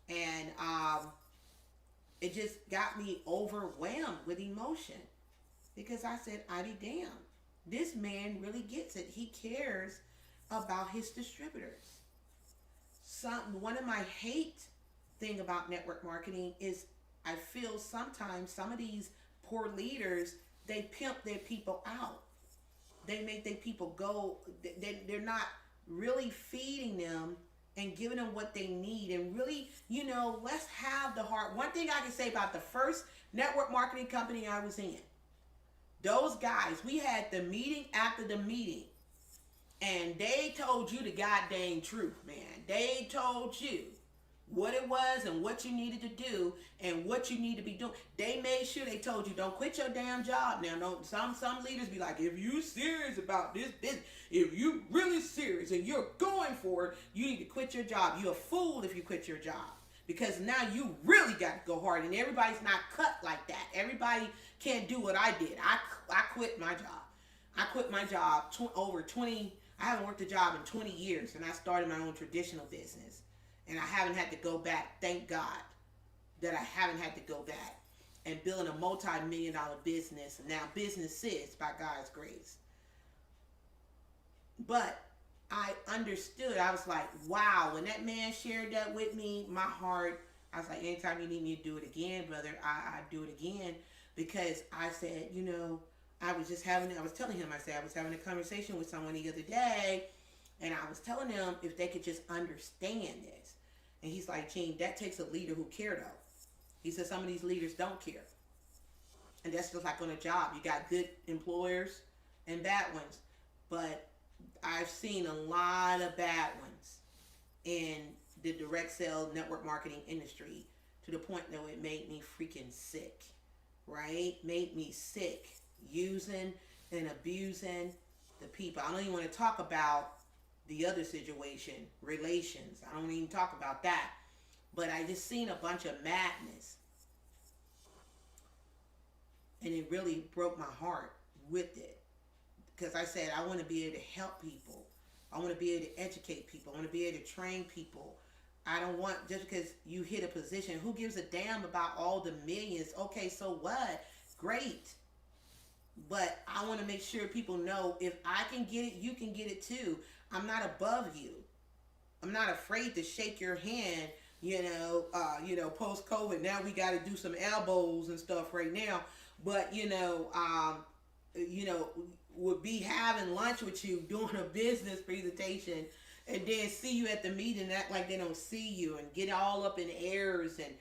And it just got me overwhelmed with emotion because I said, I be damned. This man really gets it. He cares about his distributors. One of my hate thing about network marketing is I feel sometimes some of these poor leaders, they pimp their people out. They make their people go. They're not really feeding them and giving them what they need. And really, let's have the heart. One thing I can say about the first network marketing company I was in, those guys, we had the meeting after the meeting, and they told you the goddamn truth, man. They told you what it was and what you needed to do and what you need to be doing. They made sure they told you, don't quit your damn job. Now, don't, some leaders be like, if you serious about this business, if you really serious and you're going for it, you need to quit your job. You're a fool if you quit your job, because now you really got to go hard, and everybody's not cut like that. Everybody can't do what I did. I quit my job. I quit my job over 20. I haven't worked a job in 20 years, and I started my own traditional business. And I haven't had to go back. Thank God that I haven't had to go back and building a multi-million-dollar business. Now businesses, by God's grace. But I understood. I was like, wow. When that man shared that with me, my heart, I was like, anytime you need me to do it again, brother, I do it again. Because I said, I was telling him, I was having a conversation with someone the other day, and I was telling them if they could just understand this. And he's like, Gene, that takes a leader who care, though. He said some of these leaders don't care. And that's just like on a job. You got good employers and bad ones. But I've seen a lot of bad ones in the direct sales network marketing industry, to the point that it made me freaking sick, right? Made me sick. Using and abusing the people. I don't even want to talk about the other situation, relations. I don't even talk about that. But I just seen a bunch of madness. And it really broke my heart with it. Because I said, I want to be able to help people. I want to be able to educate people. I want to be able to train people. I don't want, just because you hit a position, who gives a damn about all the millions? Okay, so what? Great. But I want to make sure people know, if I can get it, you can get it too. I'm not above you. I'm not afraid to shake your hand, post-COVID. Now we got to do some elbows and stuff right now. But, would be having lunch with you, doing a business presentation, and then see you at the meeting and act like they don't see you, and get all up in airs and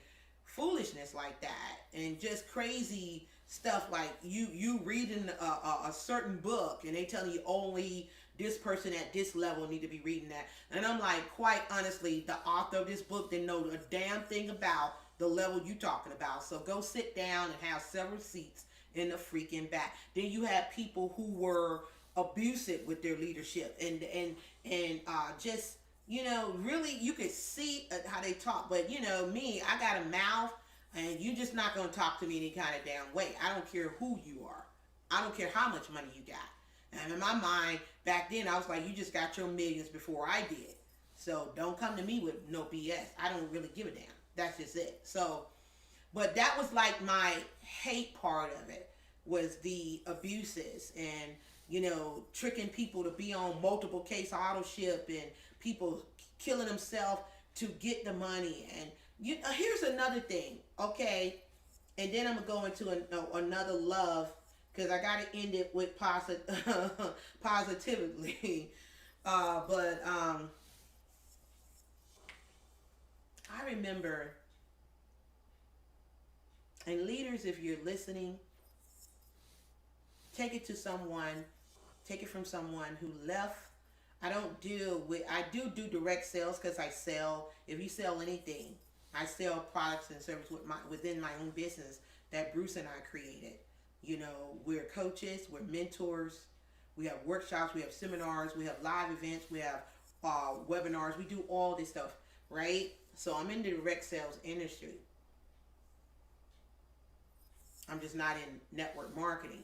foolishness like that, and just crazy stuff like you reading a certain book, and they telling you only this person at this level need to be reading that. And I'm like, quite honestly, the author of this book didn't know a damn thing about the level you talking about. So go sit down and have several seats in the freaking back. Then you have people who were abusive with their leadership, and just, really you could see how they talk. But me, I got a mouth, and you just not going to talk to me any kind of damn way. I don't care who you are. I don't care how much money you got. And in my mind, back then, I was like, you just got your millions before I did. So don't come to me with no BS. I don't really give a damn. That's just it. So, but that was like my hate part of it, was the abuses and, tricking people to be on multiple case auto ship, and people killing themselves to get the money. And here's another thing, okay? And then I'm going to go into another love, because I got to end it with positively. But I remember, and leaders, if you're listening, take it from someone who left. I do direct sales, because I sell. If you sell anything, I sell products and services within my own business that Bruce and I created. We're coaches, we're mentors, we have workshops, we have seminars, we have live events, we have webinars, we do all this stuff, right? So I'm in the direct sales industry. I'm just not in network marketing.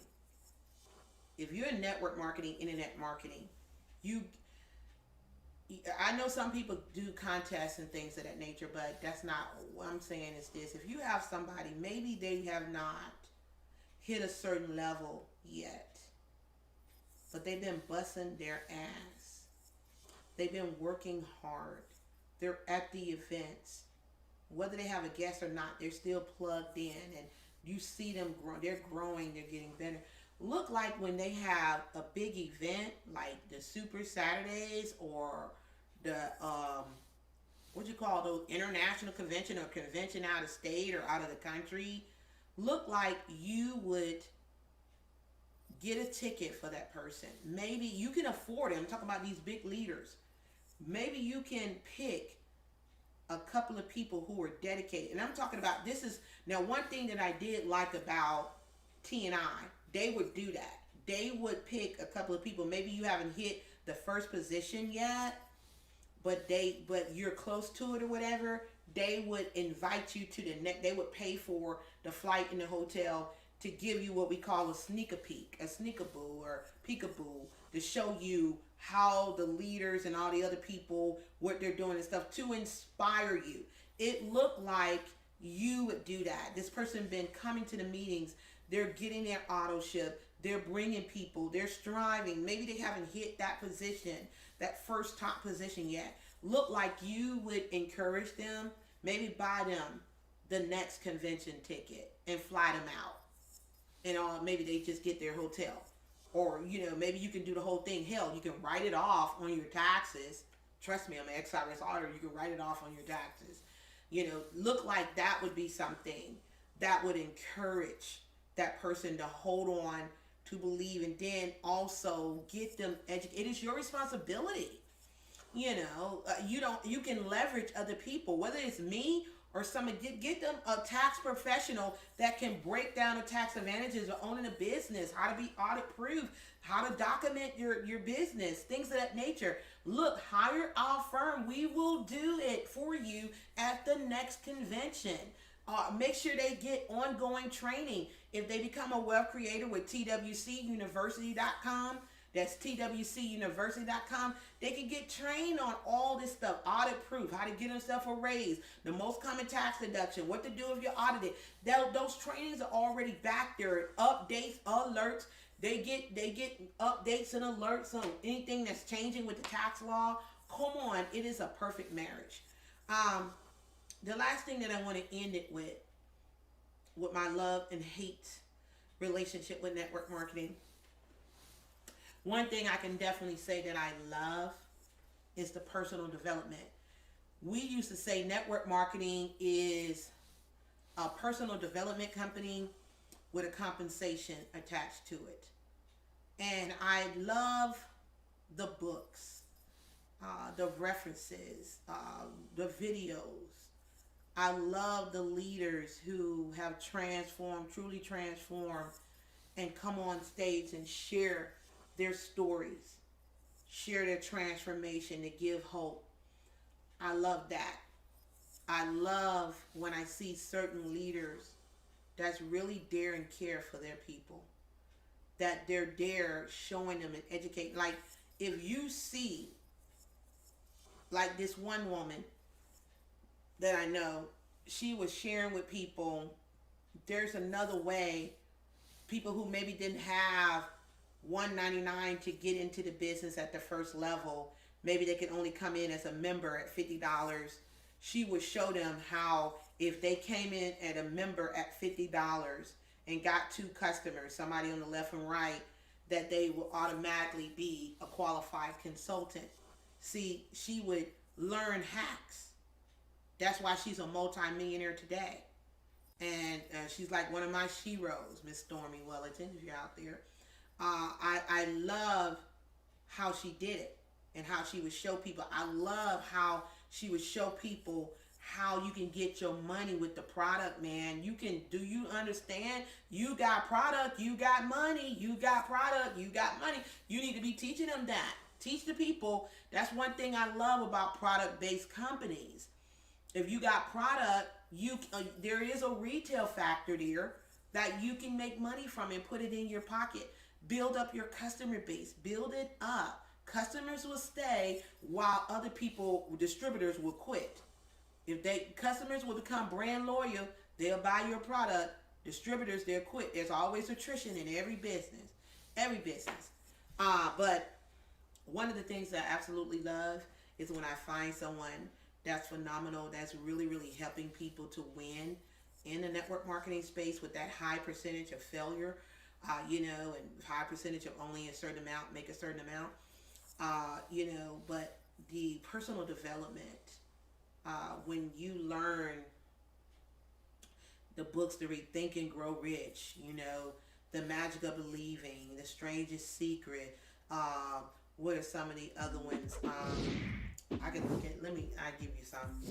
If you're in network marketing, internet marketing, you I know some people do contests and things of that nature, but that's not what I'm saying is this. If you have somebody, maybe they have not hit a certain level yet, but they've been busting their ass. They've been working hard. They're at the events. Whether they have a guest or not, they're still plugged in, and you see them grow. They're growing. They're getting better. Look like when they have a big event like the Super Saturdays or the what you call those international convention or convention out of state or out of the country. Look like you would get a ticket for that person. Maybe you can afford it. I'm talking about these big leaders. Maybe you can pick a couple of people who are dedicated. And I'm talking about, this is, now one thing that I did like about T&I, they would do that. They would pick a couple of people. Maybe you haven't hit the first position yet, but you're close to it or whatever. They would invite you to the next, they would pay for the flight and the hotel to give you what we call a sneak a peek, a sneakaboo or peekaboo, to show you how the leaders and all the other people, what they're doing and stuff, to inspire you. It looked like you would do that. This person been coming to the meetings. They're getting their auto ship. They're bringing people. They're striving. Maybe they haven't hit that position, that first top position yet. Look like you would encourage them. Maybe buy them the next convention ticket and fly them out. And maybe they just get their hotel. Or, maybe you can do the whole thing. Hell, you can write it off on your taxes. Trust me, I'm an ex-IRS auditor. You can write it off on your taxes. Look like that would be something that would encourage that person to hold on, to believe, and then also get them educated. It is your responsibility. You can leverage other people, whether it's me or somebody. Get them a tax professional that can break down the tax advantages of owning a business, how to be audit proof, how to document your business, things of that nature. Look, hire our firm. We will do it for you at the next convention. Make sure they get ongoing training. If they become a wealth creator with twcuniversity.com, that's twcuniversity.com, they can get trained on all this stuff. Audit proof, how to get themselves a raise, the most common tax deduction, what to do if you're audited. Those trainings are already back there. Updates, alerts. They get updates and alerts on anything that's changing with the tax law. Come on, it is a perfect marriage. The last thing that I want to end it with my love and hate relationship with network marketing. One thing I can definitely say that I love is the personal development. We used to say network marketing is a personal development company with a compensation attached to it. And I love the books, the references, the videos. I love the leaders who have truly transformed, and come on stage and share their stories, share their transformation, to give hope. I love that. I love when I see certain leaders that's really dare and care for their people, that they're there showing them and educating. Like, if you see, like this one woman that I know, she was sharing with people, there's another way. People who maybe didn't have $199 to get into the business at the first level, maybe they can only come in as a member at $50. She would show them how, if they came in at a member at $50 and got 2 customers, somebody on the left and right, that they will automatically be a qualified consultant. See, she would learn hacks. That's why she's a multi-millionaire today. And she's like one of my sheroes, Miss Stormy Wellington, if you're out there. I love how she did it and how she would show people. I love how she would show people how you can get your money with the product, man. Do you understand? You got product, you got money. You got product, you got money. You need to be teaching them that. Teach the people. That's one thing I love about product-based companies. If you got product, there is a retail factor there. that you can make money from and put it in your pocket. Build up your customer base. Build it up. Customers will stay while other people, distributors, will quit. If customers will become brand loyal, they'll buy your product. Distributors, they'll quit. There's always attrition in every business. Every business. But one of the things that I absolutely love is when I find someone that's phenomenal, that's really, really helping people to win in the network marketing space with that high percentage of failure, and high percentage of only a certain amount, make a certain amount, but the personal development, when you learn the books to read, Think and Grow Rich, The Magic of Believing, The Strangest Secret, what are some of the other ones? I can look at, I give you some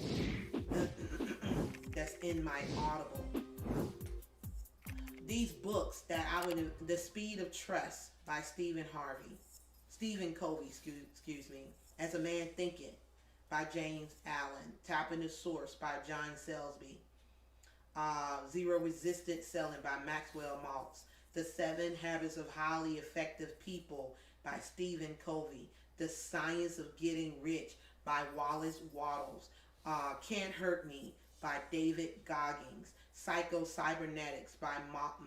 that's in my Audible. These books that The Speed of Trust by Stephen Covey, excuse me, As a Man Thinketh by James Allen, Tapping the Source by John Selsby, Zero Resistance Selling by Maxwell Maltz, The 7 Habits of Highly Effective People by Stephen Covey, The Science of Getting Rich by Wallace Wattles, Can't Hurt Me by David Goggins, Psycho-Cybernetics by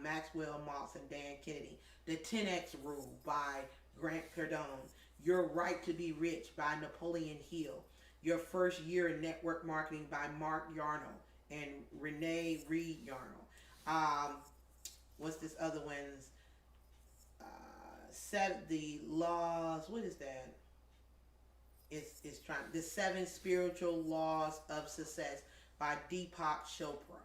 Maxwell Maltz and Dan Kennedy, The 10X Rule by Grant Cardone, Your Right to Be Rich by Napoleon Hill, Your First Year in Network Marketing by Mark Yarnell and Renee Reed Yarnell. What's this other one's? The Laws. What is that? It's trying. The 7 Spiritual Laws of Success by Deepak Chopra.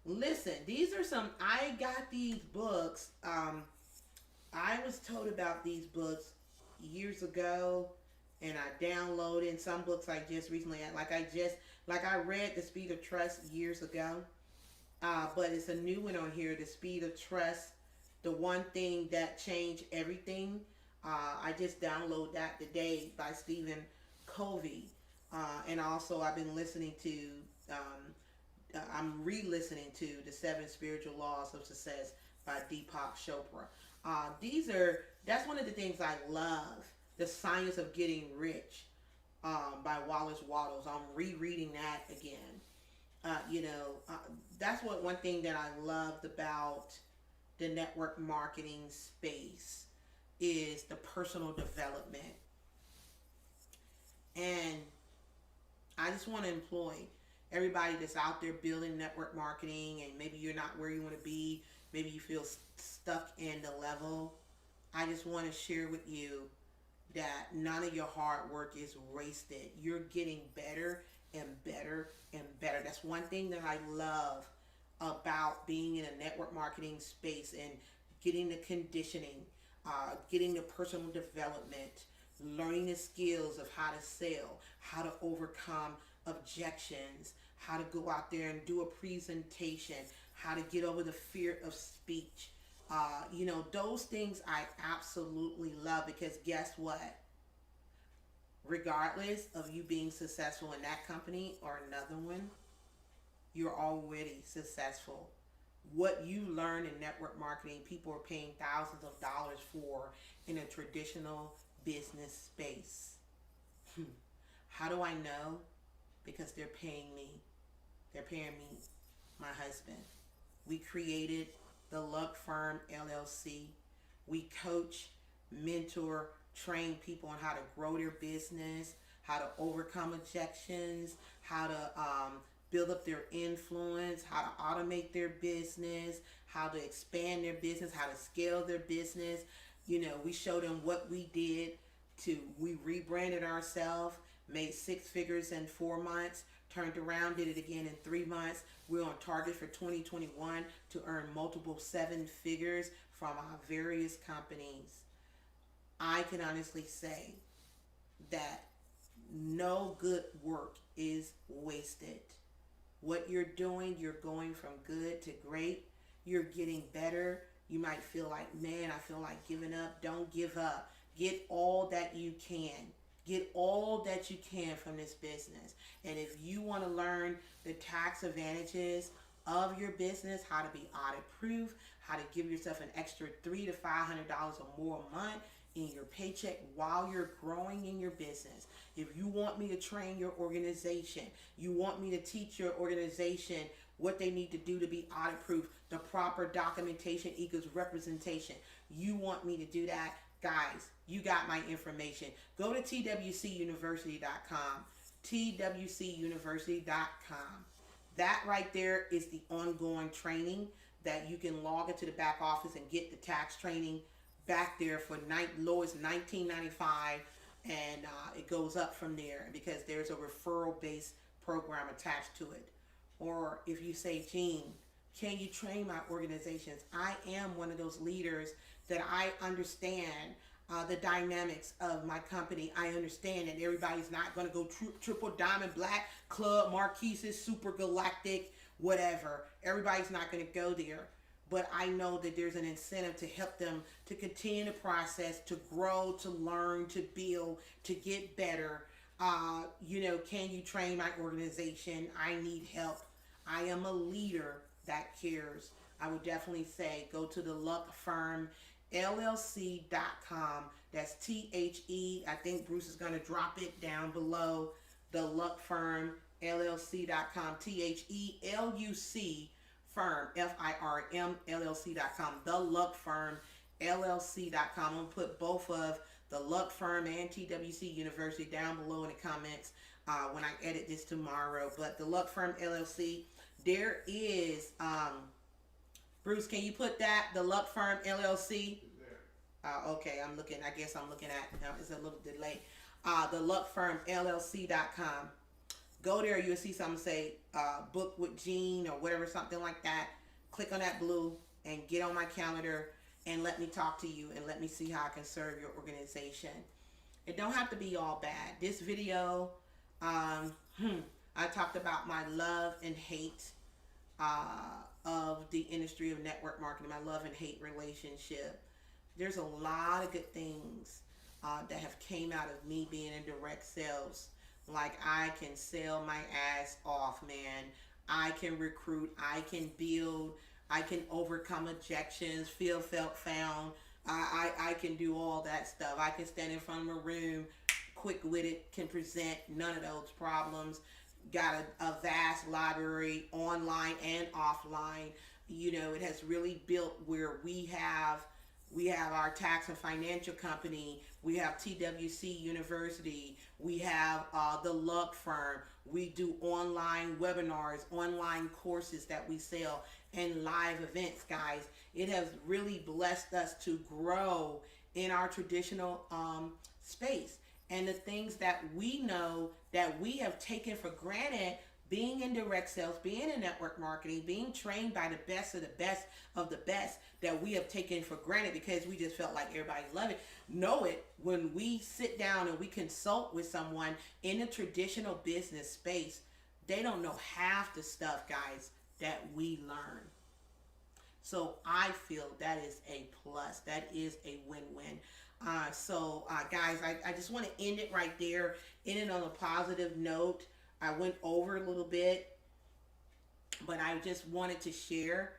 Listen, these are some. I got these books. I was told about these books years ago, and I downloaded some books I just recently. I read The Speed of Trust years ago, but it's a new one on here. The Speed of Trust. The One Thing That Changed Everything. I just downloaded that today by Stephen Covey. And also I've been listening to, I'm re-listening to The 7 Spiritual Laws of Success by Deepak Chopra. That's one of the things I love. The Science of Getting Rich by Wallace Wattles. I'm rereading that again. That's one thing that I loved about the network marketing space is the personal development. And I just want to employ everybody that's out there building network marketing, and maybe you're not where you want to be, maybe you feel stuck in the level. I just want to share with you that none of your hard work is wasted. You're getting better and better and better. That's one thing that I love about being in a network marketing space and getting the conditioning, getting the personal development, learning the skills of how to sell, how to overcome objections, how to go out there and do a presentation, how to get over the fear of speech. Those things I absolutely love, because guess what? Regardless of you being successful in that company or another one, you're already successful. What you learn in network marketing, people are paying thousands of dollars for in a traditional business space. How do I know? Because they're paying me. They're paying me, my husband. We created the Luck Firm LLC. We coach, mentor, train people on how to grow their business, how to overcome objections, how to build up their influence, how to automate their business, how to expand their business, how to scale their business. We showed them what we did we rebranded ourselves, made 6 figures in 4 months, turned around, did it again in 3 months. We're on target for 2021 to earn multiple 7 figures from our various companies. I can honestly say that no good work is wasted. What you're doing, you're going from good to great. You're getting better. You might feel like, man, I feel like giving up. Don't give up. Get all that you can. Get all that you can from this business. And if you want to learn the tax advantages of your business, how to be audit proof, how to give yourself an extra $300 to $500 or more a month in your paycheck while you're growing in your business. If you want me to train your organization, you want me to teach your organization what they need to do to be audit proof, the proper documentation equals representation. You want me to do that, guys, you got my information. Go to twcuniversity.com, twcuniversity.com. That right there is the ongoing training that you can log into the back office and get the tax training back there for lowest $19.95, and it goes up from there because there's a referral based program attached to it. Or if you say, Jean, can you train my organizations? I am one of those leaders that I understand the dynamics of my company. I understand that everybody's not going to go triple diamond, black, club, marquises, super galactic, whatever. Everybody's not going to go there. But I know that there's an incentive to help them to continue the process, to grow, to learn, to build, to get better. Can you train my organization? I need help. I am a leader that cares. I would definitely say go to the Luck Firm LLC.com. That's THE. I think Bruce is going to drop it down below. The Luck Firm LLC.com. THELUC Firm FIRM LLC.com. The Luck Firm LLC.com. I'm going to put both of the Luck Firm and TWC University down below in the comments when I edit this tomorrow. But the Luck Firm LLC, there is Bruce, can you put that, the Luck Firm LLC? Okay, I'm looking, I guess I'm looking at, it's a little delay. The Luck Firm LLC.com. Go there, you'll see something say book with Jean or whatever, something like that. Click on that blue and get on my calendar and let me talk to you and let me see how I can serve your organization. It don't have to be all bad. This video, I talked about my love and hate of the industry of network marketing, my love and hate relationship. There's a lot of good things that have came out of me being in direct sales. Like, I can sell my ass off, man. I can recruit, I can build, I can overcome objections, feel, felt, found. I can do all that stuff. I can stand in front of a room, quick-witted, can present, none of those problems. Got a vast library, online and offline. It has really built where we have our tax and financial company, we have TWC University, we have the Luck Firm, we do online webinars, online courses that we sell, and live events, guys. It has really blessed us to grow in our traditional space. And the things that we know that we have taken for granted, being in direct sales, being in network marketing, being trained by the best of the best of the best, that we have taken for granted because we just felt like everybody loved it. Know it when we sit down and we consult with someone in a traditional business space, they don't know half the stuff, guys, that we learn. So I feel that is a plus. That is a win-win. Guys, I just want to end it right there, end it on a positive note. I went over a little bit, but I just wanted to share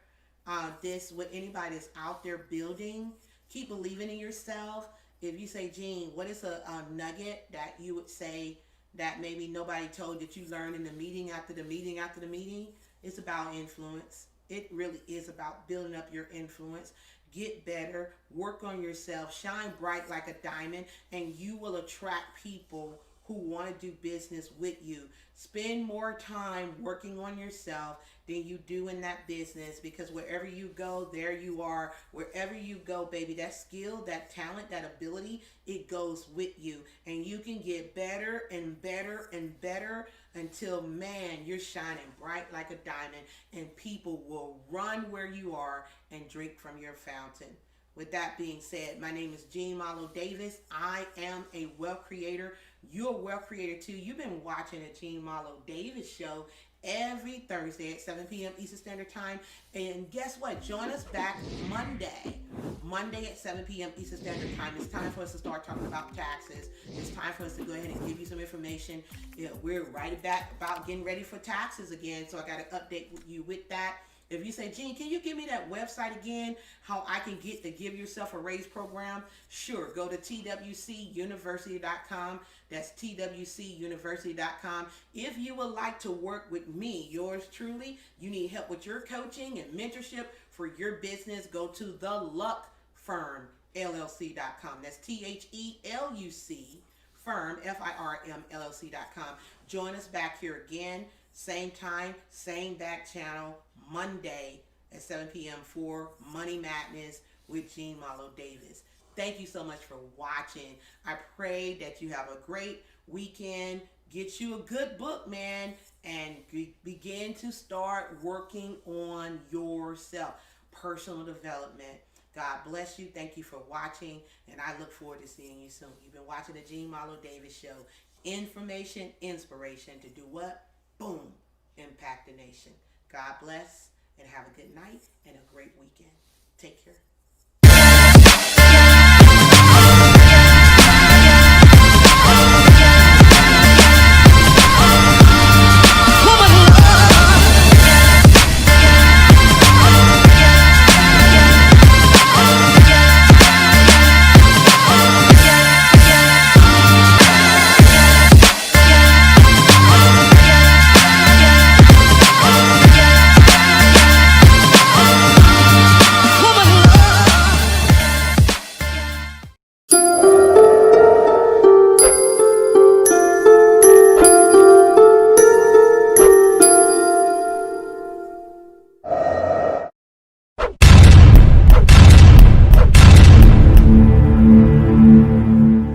this with anybody that's out there building. Keep believing in yourself. If you say, Jean, what is a nugget that you would say that maybe nobody told that you learned in the meeting after the meeting after the meeting? It's about influence. It really is about building up your influence. Get better, work on yourself, shine bright like a diamond, and you will attract people who want to do business with you. Spend more time working on yourself than you do in that business, because wherever you go, there you are. Wherever you go, baby, that skill, that talent, that ability, it goes with you. And you can get better and better and better until, man, you're shining bright like a diamond, and people will run where you are and drink from your fountain. With that being said, my name is Jean Marlo Davis. I am a wealth creator. You're a wealth creator too. You've been watching the Jean Marlo Davis show every Thursday at 7 p.m. Eastern Standard Time. And guess what? Join us back Monday at 7 p.m. Eastern Standard Time. It's time for us to start talking about taxes. It's time for us to go ahead and give you some information. We're right back about getting ready for taxes again, so I got to update you with that. If you say, Gene, can you give me that website again, how I can get the Give Yourself a Raise program? Sure. Go to twcuniversity.com. That's twcuniversity.com. If you would like to work with me, yours truly, you need help with your coaching and mentorship for your business, go to theluckfirmllc.com. That's THELUC firm, FIRM LLC.com. Join us back here again, same time, same back channel, Monday at 7 p.m. for Money Madness with Jean Marlo Davis. Thank you so much for watching. I pray that you have a great weekend. Get you a good book, man, and begin to start working on yourself. Personal development. God bless you. Thank you for watching, and I look forward to seeing you soon. You've been watching the Jean Marlo Davis Show. Information, inspiration to do what? Boom. Impact the nation. God bless, and have a good night and a great